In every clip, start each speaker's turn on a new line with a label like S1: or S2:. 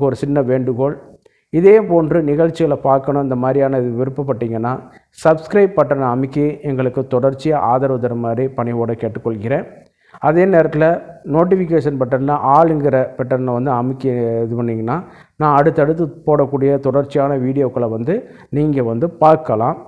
S1: ஒரு சின்ன வேண்டுகோள், இதே போன்று நிகழ்ச்சிகளை பார்க்கணும் இந்த மாதிரியான இது விருப்பப்பட்டீங்கன்னா சப்ஸ்கிரைப் பட்டனை அமைக்கி எங்களுக்கு தொடர்ச்சியாக ஆதரவு தருமாறு பணிவோடு கேட்டுக்கொள்கிறேன். அதே நேரத்தில் நோட்டிஃபிகேஷன் பட்டனில் ஆளுங்கிற பட்டனை வந்து அமைக்கி இது பண்ணிங்கன்னா நான் அடுத்தடுத்து போடக்கூடிய தொடர்ச்சியான வீடியோக்களை வந்து நீங்கள் வந்து பார்க்கலாம்.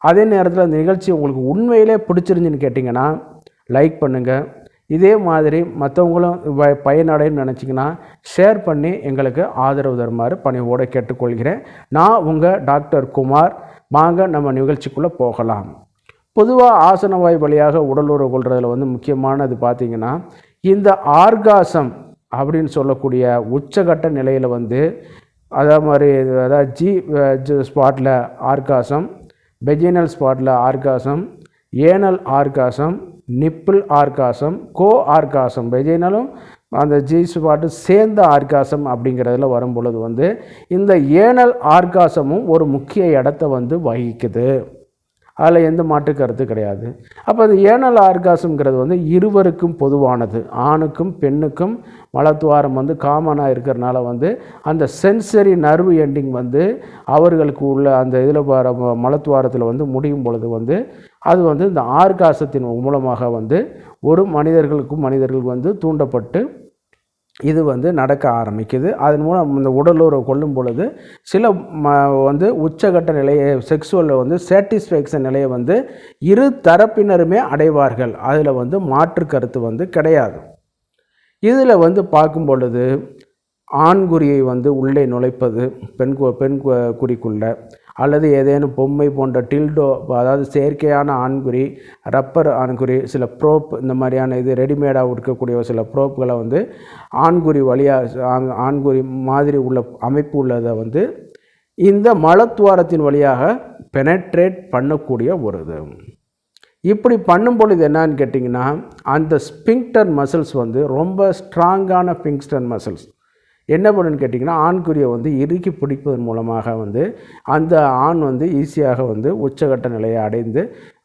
S1: அதே நேரத்தில் அந்த நிகழ்ச்சி உங்களுக்கு உண்மையிலே பிடிச்சிருந்துன்னு கேட்டிங்கன்னா லைக் பண்ணுங்கள். இதே மாதிரி மற்றவங்களும் பயனடைன்னு நினச்சிங்கன்னா ஷேர் பண்ணி எங்களுக்கு ஆதரவு தருமாறு பணிவோடு கேட்டுக்கொள்கிறேன். நான் உங்கள் டாக்டர் குமார். வாங்க நம்ம நிகழ்ச்சிக்குள்ளே போகலாம். பொதுவாக ஆசனவாய் வழியாக உடலுறவு கொள்றதில் வந்து முக்கியமானது பார்த்திங்கன்னா இந்த ஆர்காசம் அப்படின்னு சொல்லக்கூடிய உச்சகட்ட நிலையில் வந்து அதாவது ஜி ஸ்பாட்டில் ஆர்காசம், வெஜினல் ஸ்பாட்டில் orgasm, anal orgasm, nipple orgasm, co orgasm, வெஜினலும் அந்த ஜி ஸ்பாட்டு சேர்ந்த ஆர்காசம் அப்படிங்கிறதுல வரும் பொழுது வந்து இந்த ஏனல் ஆர்காசமும் ஒரு முக்கிய இடத்த வந்து வகிக்குது. அதில் எந்த மாற்று கருத்து கிடையாது. அப்போ அது ஏனல் ஆர்காசம்ங்கிறது வந்து இருவருக்கும் பொதுவானது. ஆணுக்கும் பெண்ணுக்கும் மலத்துவாரம் வந்து காமனாக இருக்கிறனால வந்து அந்த சென்சரி நர்வு எண்டிங் வந்து அவர்களுக்கு உள்ள அந்த இதில் மலத்துவாரத்தில் வந்து முடியும் பொழுது வந்து அது வந்து இந்த ஆர்காசத்தின் மூலமாக வந்து ஒரு மனிதர்கள் வந்து தூண்டப்பட்டு இது வந்து நடக்க ஆரம்பிக்குது. அதன் மூலம் இந்த உடலுறவு கொள்ளும் பொழுது சில வந்து உச்சகட்ட நிலையை செக்ஸுவலில் வந்து சாட்டிஸ்ஃபேக்ஷன் நிலையை வந்து இரு தரப்பினருமே அடைவார்கள். அதில் வந்து மாற்று கருத்து வந்து கிடையாது. இதில் வந்து பார்க்கும் பொழுது ஆண்குறியை வந்து உள்ளே நுழைப்பது பெண் குறிக்குள்ள அல்லது ஏதேனும் பொம்மை போன்ற டில்டோ, அதாவது செயற்கையான ஆண்குறி, ரப்பர் ஆண்குறி, சில ப்ரோப், இந்த மாதிரியான இது ரெடிமேடாக இருக்கக்கூடிய சில ப்ரோப்புகளை வந்து ஆண்குறி வழியாக ஆண்குறி மாதிரி உள்ள அமைப்பு உள்ளதை வந்து இந்த மலத்துவாரத்தின் வழியாக பெனட்ரேட் பண்ணக்கூடிய ஒரு இது. இப்படி பண்ணும் பொழுது என்னன்னு கேட்டிங்கன்னா அந்த ஸ்பிங்க்டர் மசில்ஸ் வந்து ரொம்ப ஸ்ட்ராங்கான ஸ்பிங்க்டர் மசில்ஸ் என்ன பண்ணுன்னு கேட்டிங்கன்னா ஆண்குறியை வந்து இறுக்கி பிடிப்பதன் மூலமாக வந்து அந்த ஆண் வந்து ஈஸியாக வந்து உச்சகட்ட நிலையை அடைந்து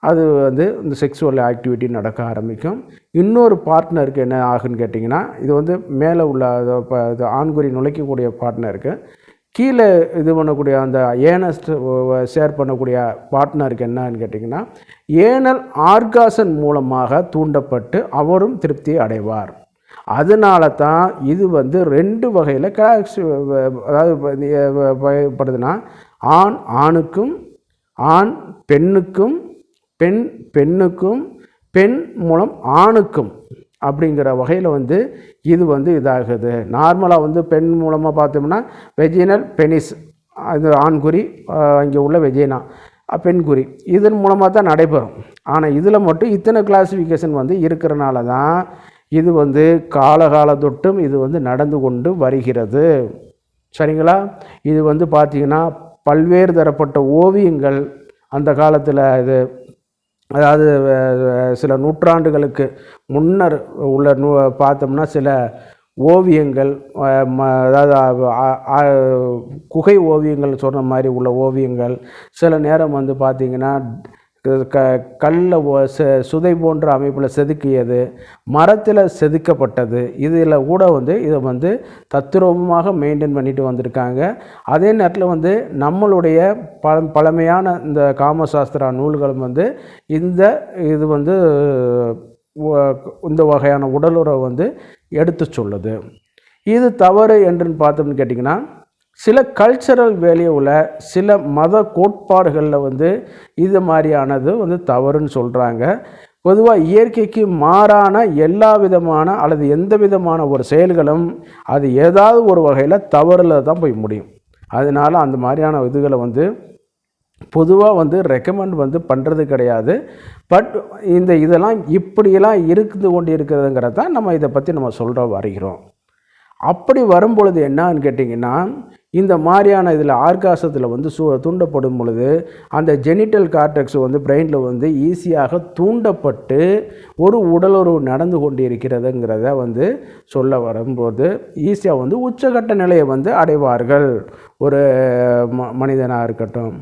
S1: அது வந்து இந்த செக்ஸுவல் ஆக்டிவிட்டி நடக்க ஆரம்பிக்கும். இன்னொரு பார்ட்னருக்கு என்ன ஆகுன்னு கேட்டிங்கன்னா இது வந்து மேலே உள்ள ஆண்குறி நுழைக்கக்கூடிய பார்ட்னருக்கு கீழே இது பண்ணக்கூடிய அந்த ஏனஸ்ட் ஷேர் பண்ணக்கூடிய பார்ட்னருக்கு என்னன்னு கேட்டிங்கன்னா ஏனல் ஆர்காசன் மூலமாக தூண்டப்பட்டு அவரும் திருப்தியை அடைவார். அதனால தான் இது வந்து ரெண்டு வகையில் அதாவது பயப்படுதுன்னா ஆண் ஆணுக்கும், ஆண் பெண்ணுக்கும், பெண் பெண்ணுக்கும், பெண் மூலம் ஆணுக்கும் அப்படிங்கிற வகையில் வந்து இது வந்து இதாகுது. நார்மலாக வந்து பெண் மூலமாக பார்த்தோம்னா வெஜினல் பெனிஸ், அது ஆண்குறி, இங்கே உள்ள வெஜினா பெண்குறி, இதன் மூலமாக தான் நடைபெறும். ஆனால் இதில் மட்டும் இத்தனை கிளாஸிஃபிகேஷன் வந்து இருக்கிறனால தான் இது வந்து காலகாலத்தொட்டும் இது வந்து நடந்து கொண்டு வருகிறது. சரிங்களா? இது வந்து பார்த்திங்கன்னா பல்வேறு தரப்பட்ட ஓவியங்கள் அந்த காலத்தில் இது அதாவது சில நூற்றாண்டுகளுக்கு முன்னர் உள்ள பார்த்தோம்னா சில ஓவியங்கள், அதாவது குகை ஓவியங்கள் சொன்ன மாதிரி உள்ள ஓவியங்கள் சில நேரம் வந்து பார்த்திங்கன்னா கல்லில் சுதை போன்ற அமைப்பில் செதுக்கியது, மரத்தில் செதுக்கப்பட்டது, இதில் கூட வந்து இதை வந்து தத்துரூபமாக மெயின்டைன் பண்ணிட்டு வந்திருக்காங்க. அதே நேரத்தில் வந்து நம்மளுடைய பழமையான இந்த காமசாஸ்திரா நூல்களும் வந்து இது வந்து இந்த வகையான உடலுறவை வந்து எடுத்து சொல்லுது. இது தவறு என்று பார்த்தோம்னு கேட்டிங்கன்னா சில கல்ச்சரல் வேல்யூவில் சில மத கோட்பாடுகளில் வந்து இது மாதிரியானது வந்து தவறுன்னு சொல்கிறாங்க. பொதுவாக இயற்கைக்கு மாறான எல்லா விதமான அல்லது எந்த விதமான ஒரு செயல்களும் அது ஏதாவது ஒரு வகையில் தவறில் தான் போய் முடியும். அதனால் அந்த மாதிரியான இதுகளை வந்து பொதுவாக வந்து ரெக்கமெண்ட் வந்து பண்ணுறது கிடையாது. பட் இதெல்லாம் இப்படியெல்லாம் இருந்து கொண்டு இருக்கிறதுங்கிறது தான் நம்ம இதை பற்றி நம்ம சொல்கிற வருகிறோம். அப்படி வரும்பொழுது என்னான்னு கேட்டிங்கன்னா இந்த மாதிரியான இதில் ஆர்காசத்தில் வந்து தூண்டப்படும் பொழுது அந்த ஜெனிட்டல் கார்டெக்ஸ் வந்து பிரெயினில் வந்து ஈஸியாக தூண்டப்பட்டு ஒரு உடலுறவு நடந்து கொண்டு இருக்கிறதுங்கிறத வந்து சொல்ல வரும்போது ஈஸியாக வந்து உச்சகட்ட நிலையை வந்து அடைவார்கள் ஒரு மனிதனாக இருக்கட்டும்.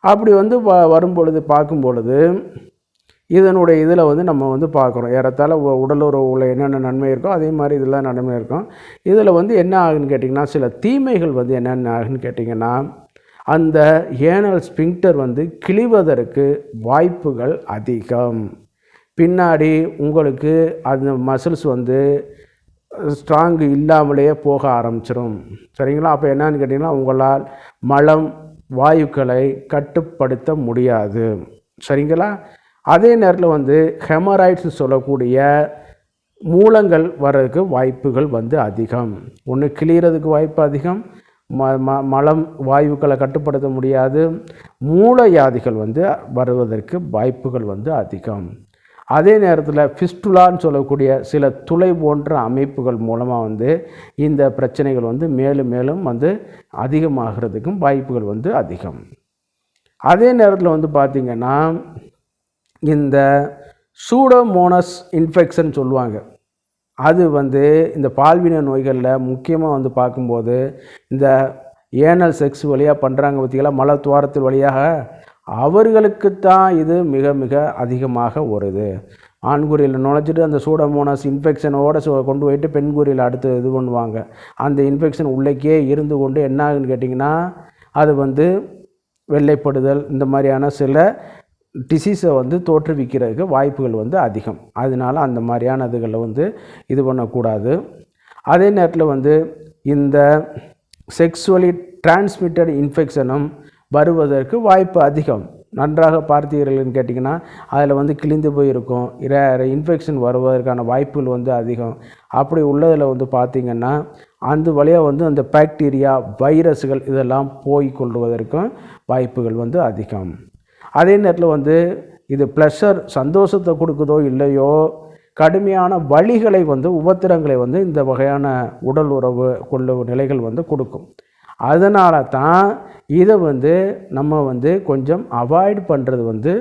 S1: அப்படி வந்து வரும் பொழுது பார்க்கும் பொழுது இதனுடைய இதில் வந்து நம்ம வந்து பார்க்குறோம். ஏறத்தாழ உடல் உறவுல என்னென்ன நன்மை இருக்கோ அதே மாதிரி இதெல்லாம் நன்மை இருக்கும். இதில் வந்து என்ன ஆகுன்னு கேட்டிங்கன்னா, சில தீமைகள் வந்து என்னென்ன ஆகுன்னு கேட்டிங்கன்னா, அந்த ஏனல் ஸ்பிங்க்டர் வந்து கிழிவதற்கு வாய்ப்புகள் அதிகம். பின்னாடி உங்களுக்கு அந்த மசில்ஸ் வந்து ஸ்ட்ராங் இல்லாமலேயே போக ஆரம்பிச்சிடும். சரிங்களா? அப்போ என்னன்னு கேட்டிங்கன்னா, உங்களால் மலம் வாயுக்களை கட்டுப்படுத்த முடியாது. சரிங்களா? அதே நேரத்தில் வந்து ஹெமராய்ட்ஸ் சொல்லக்கூடிய மூலங்கள் வர்றதுக்கு வாய்ப்புகள் வந்து அதிகம். ஒன்று கிளியறதுக்கு வாய்ப்பு அதிகம், மலம் வாயுக்களை கட்டுப்படுத்த முடியாது, மூலவியாதிகள் வந்து வருவதற்கு வாய்ப்புகள் வந்து அதிகம். அதே நேரத்தில் ஃபிஸ்டுலான்னு சொல்லக்கூடிய சில துளை போன்ற அமைப்புகள் மூலமாக வந்து இந்த பிரச்சனைகள் வந்து மேலும் மேலும் வந்து அதிகமாகிறதுக்கும் வாய்ப்புகள் வந்து அதிகம். அதே நேரத்தில் வந்து பார்த்திங்கன்னா, இந்த சூடோமோனஸ் இன்ஃபெக்ஷன் சொல்லுவாங்க. அது வந்து இந்த பால்வினை நோய்களில் முக்கியமாக வந்து பார்க்கும்போது இந்த ஏனல் செக்ஸ் வழியாக பண்ணுறாங்க பார்த்திங்களா, மலத்துவாரத்தின் வழியாக, அவர்களுக்குத்தான் இது மிக மிக அதிகமாக வருது. ஆண்குறியில் நுழைச்சிட்டு அந்த சூடோமோனாஸ் இன்ஃபெக்ஷனோடு கொண்டு போயிட்டு பெண்குறியில் அடுத்து இது பண்ணுவாங்க. அந்த இன்ஃபெக்ஷன் உள்ளேக்கே இருந்து கொண்டு என்ன ஆகுன்னு கேட்டிங்கன்னா, அது வந்து வெள்ளைப்படுதல் இந்த மாதிரியான சில டிசீஸை வந்து தோற்றுவிக்கிறதுக்கு வாய்ப்புகள் வந்து அதிகம். அதனால் அந்த மாதிரியான இதுகளை வந்து இது பண்ணக்கூடாது. அதே நேரத்தில் வந்து இந்த செக்ஸுவலி டிரான்ஸ்மிட்டட் இன்ஃபெக்ஷனும் வருவதற்கு வாய்ப்பு அதிகம். நன்றாக பார்த்தீர்கள்னு கேட்டிங்கன்னா, அதில் வந்து கிழிந்து போயிருக்கும், இன்ஃபெக்ஷன் வருவதற்கான வாய்ப்புகள் வந்து அதிகம். அப்படி உள்ளதில் வந்து பார்த்திங்கன்னா, அந்த வழியாக வந்து அந்த பாக்டீரியா வைரஸ்கள் இதெல்லாம் போய் கொள்வதற்கும் வாய்ப்புகள் வந்து அதிகம். அதே நேரத்தில் வந்து இது ப்ளஷர் சந்தோஷத்தை கொடுக்குதோ இல்லையோ, கடுமையான வலிகளை வந்து உபத்திரங்களை வந்து இந்த வகையான உடல் உறவு கொள்ளும் நிலைகள் வந்து கொடுக்கும். அதனால தான் இதை வந்து நம்ம வந்து கொஞ்சம் அவாய்ட் பண்ணுறது வந்து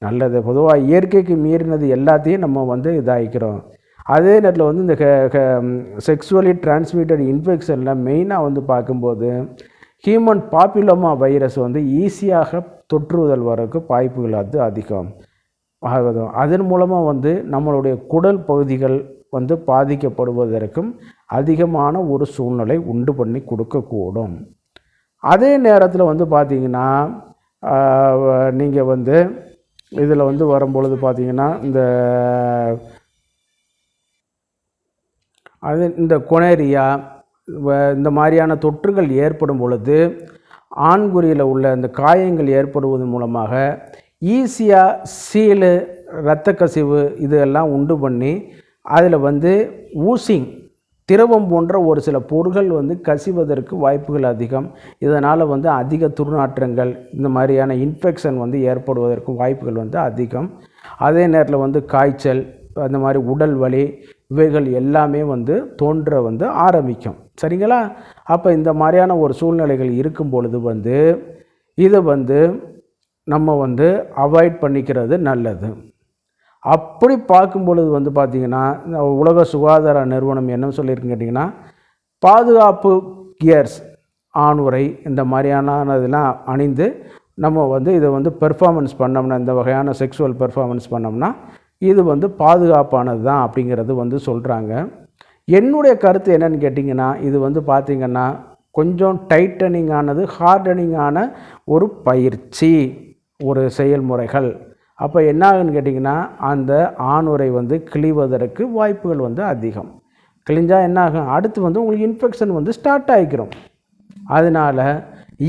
S1: நல்லது. பொதுவாக இயற்கைக்கு மீறினது எல்லாத்தையும் நம்ம வந்து இதாகிக்கிறோம். அதே நேரத்தில் வந்து இந்த செக்ஸுவலி டிரான்ஸ்மிட்டட் இன்ஃபெக்ஷனில் மெயினாக வந்து பார்க்கும்போது ஹியூமன் பாப்புலோமா வைரஸ் வந்து ஈஸியாக தொற்றுதல் வரக்கு வாய்ப்புகள் அது அதிகம். அதன் மூலமாக வந்து நம்மளுடைய குடல் பகுதிகள் வந்து பாதிக்கப்படுவதற்கும் அதிகமான ஒரு சூழ்நிலை உண்டு பண்ணி கொடுக்கக்கூடும். அதே நேரத்தில் வந்து பார்த்திங்கன்னா, நீங்கள் வந்து இதில் வந்து வரும்பொழுது பார்த்திங்கன்னா, இந்த கொனேரியா இந்த மாதிரியான தொற்றுகள் ஏற்படும் பொழுது ஆண்குறியில் உள்ள இந்த காயங்கள் ஏற்படுவதன் மூலமாக ஈஸியாக சீழு, இரத்த கசிவு இதெல்லாம் உண்டு பண்ணி அதில் வந்து ஊசிங் திரவம் போன்ற ஒரு சில பொருட்கள் வந்து கசிவதற்கு வாய்ப்புகள் அதிகம். இதனால் வந்து அதிக துர்நாற்றங்கள் இந்த மாதிரியான இன்ஃபெக்ஷன் வந்து ஏற்படுவதற்கு வாய்ப்புகள் வந்து அதிகம். அதே நேரத்தில் வந்து காய்ச்சல், அந்த மாதிரி உடல் வலி இவைகள் எல்லாமே வந்து தோன்ற வந்து ஆரம்பிக்கும். சரிங்களா? அப்போ இந்த மாதிரியான ஒரு சூழ்நிலைகள் இருக்கும் பொழுது வந்து இதை வந்து நம்ம வந்து அவாய்ட் பண்ணிக்கிறது நல்லது. அப்படி பார்க்கும் பொழுது வந்து பார்த்திங்கன்னா, உலக சுகாதார நிறுவனம் என்ன சொல்லியிருக்குன்னு கேட்டிங்கன்னா, பாதுகாப்பு கியர்ஸ் ஆணுரை இந்த மாதிரியான இதெல்லாம் அணிந்து நம்ம வந்து இதை வந்து பெர்ஃபார்மன்ஸ் பண்ணோம்னா, இந்த வகையான செக்ஸுவல் பெர்ஃபார்மன்ஸ் பண்ணோம்னா இது வந்து பாதுகாப்பானது தான் அப்படிங்கிறது வந்து சொல்கிறாங்க. என்னுடைய கருத்து என்னன்னு கேட்டிங்கன்னா, இது வந்து பார்த்திங்கன்னா கொஞ்சம் டைட்டனிங் ஆனது, ஹார்டனிங்கான ஒரு பயிற்சி, ஒரு செயல்முறைகள். அப்போ என்ன ஆகுன்னு கேட்டிங்கன்னா, அந்த ஆணுரை வந்து கிழிவதற்கு வாய்ப்புகள் வந்து அதிகம். கிழிஞ்சால் என்ன ஆகும், அடுத்து வந்து உங்களுக்கு இன்ஃபெக்ஷன் வந்து ஸ்டார்ட் ஆகிக்கிறோம். அதனால்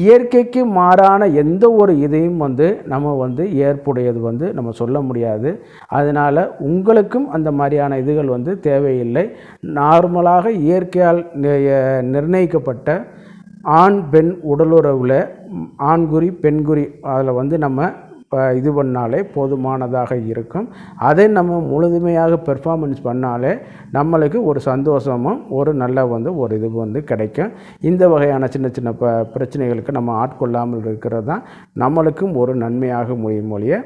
S1: இயற்கைக்கு மாறான எந்த ஒரு இதையும் வந்து நம்ம வந்து ஏற்புடையது வந்து நம்ம சொல்ல முடியாது. அதனால் உங்களுக்கும் அந்த மாதிரியான இதுகள் வந்து தேவையில்லை. நார்மலாக இயற்கையால் நிர்ணயிக்கப்பட்ட ஆண் பெண் உடலுறவில் ஆண்குறி பெண்குறி அதில் வந்து நம்ம இது பண்ணாலே போதுமானதாக இருக்கும். அதை நம்ம முழுமையாக பெர்ஃபார்மன்ஸ் பண்ணாலே நம்மளுக்கு ஒரு சந்தோஷமும் ஒரு நல்ல வந்து ஒரு இது வந்து கிடைக்கும். இந்த வகையான சின்ன சின்ன பிரச்சனைகளுக்கு நம்ம ஆட்கொள்ளாமல் இருக்கிறது தான் நம்மளுக்கும் ஒரு நன்மையாக முடியும் ஒழிய.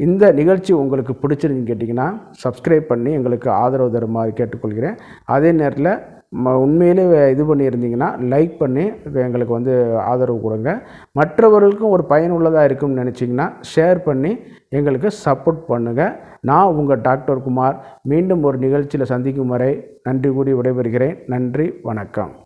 S1: இந்த நிகழ்ச்சி உங்களுக்கு பிடிச்சிருந்துன்னு கேட்டிங்கன்னா சப்ஸ்கிரைப் பண்ணி எங்களுக்கு ஆதரவு தருமாறு கேட்டுக்கொள்கிறேன். அதே நேரத்தில் உண்மையிலே இது பண்ணியிருந்தீங்கன்னா லைக் பண்ணி எங்களுக்கு வந்து ஆதரவு கொடுங்க. மற்றவர்களுக்கும் ஒரு பயனுள்ளதாக இருக்கும்னு நினச்சிங்கன்னா ஷேர் பண்ணி எங்களுக்கு சப்போர்ட் பண்ணுங்கள். நான் உங்கள் டாக்டர் குமார். மீண்டும் ஒரு நிகழ்ச்சியில் சந்திக்கும் வரை நன்றி கூறி விடைபெறுகிறேன். நன்றி, வணக்கம்.